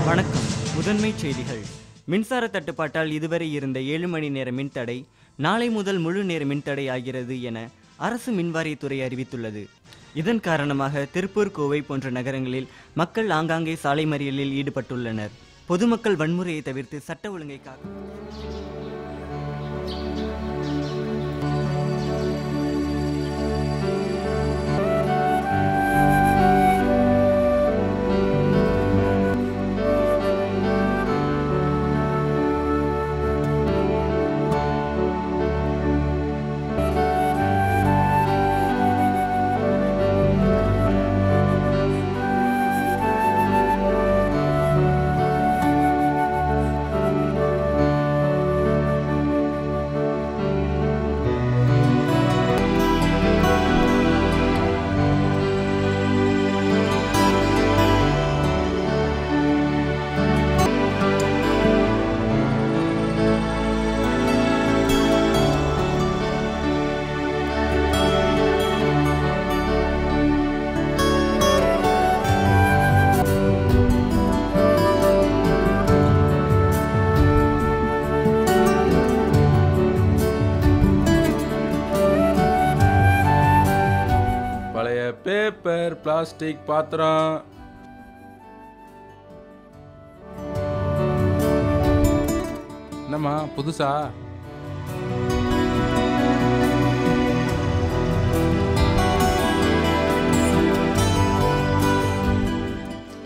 வணக்கம். முதன்மை செய்திகள். மின்சார தட்டுப்பாட்டால் இதுவரை இருந்த 7 மணி நேர மின்தடை நாளை முதல் முழு நேர மின்தடை ஆகிறது என அரசு மின்வாரியத்துறை அறிவித்துள்ளது. இதன் காரணமாக திருப்பூர், கோவை போன்ற நகரங்களில் மக்கள் ஆங்காங்கே சாலை மறியலில் ஈடுபட்டுள்ளனர். பொதுமக்கள் வன்முறையை தவிர்த்து சட்ட ஒழுங்கை காக்க பேப்பர், பிளாஸ்டிக் பாத்திரம். என்னம்மா புதுசா?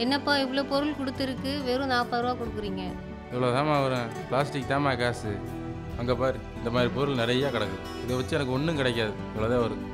என்னப்பா இவ்வளோ பொருள் கொடுத்துருக்கு, வெறும் 40 ரூபா கொடுக்குறீங்க? இவ்வளோதாம்மா வரும். பிளாஸ்டிக் தாம்மா காசு. அங்கே பாரு, இந்த மாதிரி பொருள் நிறையா கிடக்குது. இதை வச்சு எனக்கு ஒன்றும் கிடைக்காது. இவ்வளோதான் வருது.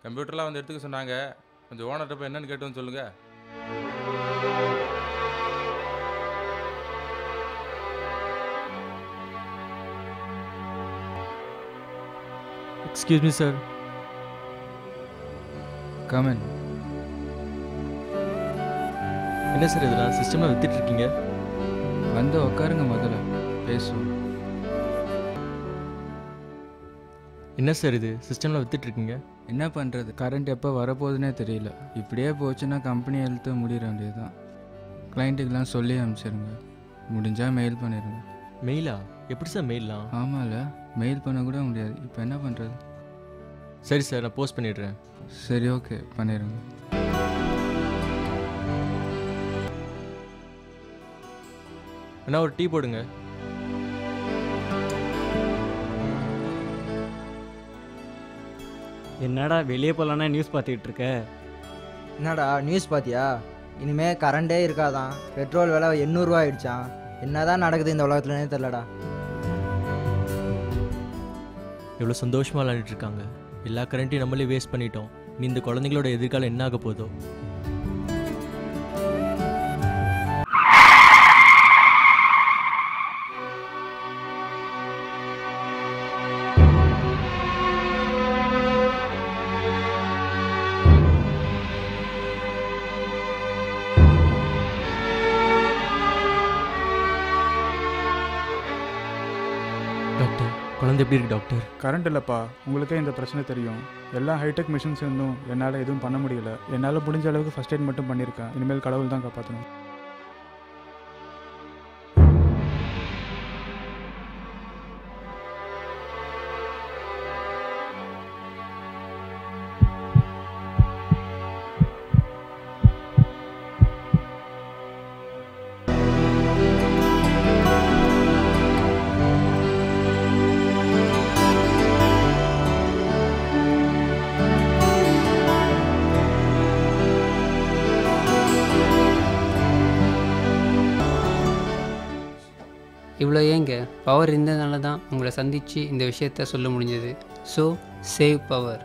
கம்ப்யூட்டர்லாம் வந்து எடுத்துக்க சொன்னாங்க. கொஞ்சம் ஓனர்கிட்ட போய் என்னன்னு கேட்டோன்னு சொல்லுங்க. Excuse me, sir. Come in. என்ன சார் இதெல்லாம் சிஸ்டமில் வித்துட்டு இருக்கீங்க? வந்து உட்காருங்க, முதல்ல பேசுவோம். என்ன சார் இது சிஸ்டமில் வித்துட்டு இருக்கீங்க? என்ன பண்ணுறது, கரண்ட் எப்போ வரப்போகுதுன்னே தெரியல. இப்படியே போச்சுன்னா கம்பெனி எழுத்து முடிகிற வேண்டியது தான். கிளைண்ட்டுக்கெலாம் சொல்லி அனுப்பிச்சிருங்க. முடிஞ்சால் மெயில் பண்ணிடுங்க. மெயிலா? எப்படி சார் மெயிலாம்? ஆமாம்ல, மெயில் பண்ண கூட முடியாது. இப்போ என்ன பண்ணுறது? சரி சார், நான் போஸ்ட் பண்ணிடுறேன். சரி, ஓகே, பண்ணிடுங்க. அண்ணா ஒரு டீ போடுங்க. என்னடா வெளியே போகலான்னா நியூஸ் பார்த்துக்கிட்டு இருக்க? என்னடா நியூஸ் பார்த்தியா? இனிமேல் கரண்டே இருக்காதான். பெட்ரோல் விலை 800 ரூபா ஆயிடுச்சான். என்னதான் நடக்குது இந்த உலகத்துலனே தெரிலடா. எவ்வளோ சந்தோஷமாக விளையாடிட்டு இருக்காங்க. எல்லா கரண்ட்டையும் நம்மளே வேஸ்ட் பண்ணிட்டோம். நீ இந்த குழந்தைங்களோட எதிர்காலம் என்ன ஆக போதோ? டாக்டர், குழந்தை எப்படி இருக்கு டாக்டர்? கரண்ட் இல்லைப்பா, உங்களுக்கே இந்த பிரச்சனை தெரியும். எல்லா ஹைடெக் மிஷின்ஸ் இருந்தும் என்னால் எதுவும் பண்ண முடியல. என்னால் முடிஞ்ச அளவுக்கு ஃபர்ஸ்ட் எய்ட் மட்டும் பண்ணியிருக்கேன். இனிமேல் கடவுள் தான் காப்பாற்றணும். இவ்வளோ ஏங்க, பவர் இருந்ததுனால தான் உங்களை சந்தித்து இந்த விஷயத்த சொல்ல முடிஞ்சது. So save power.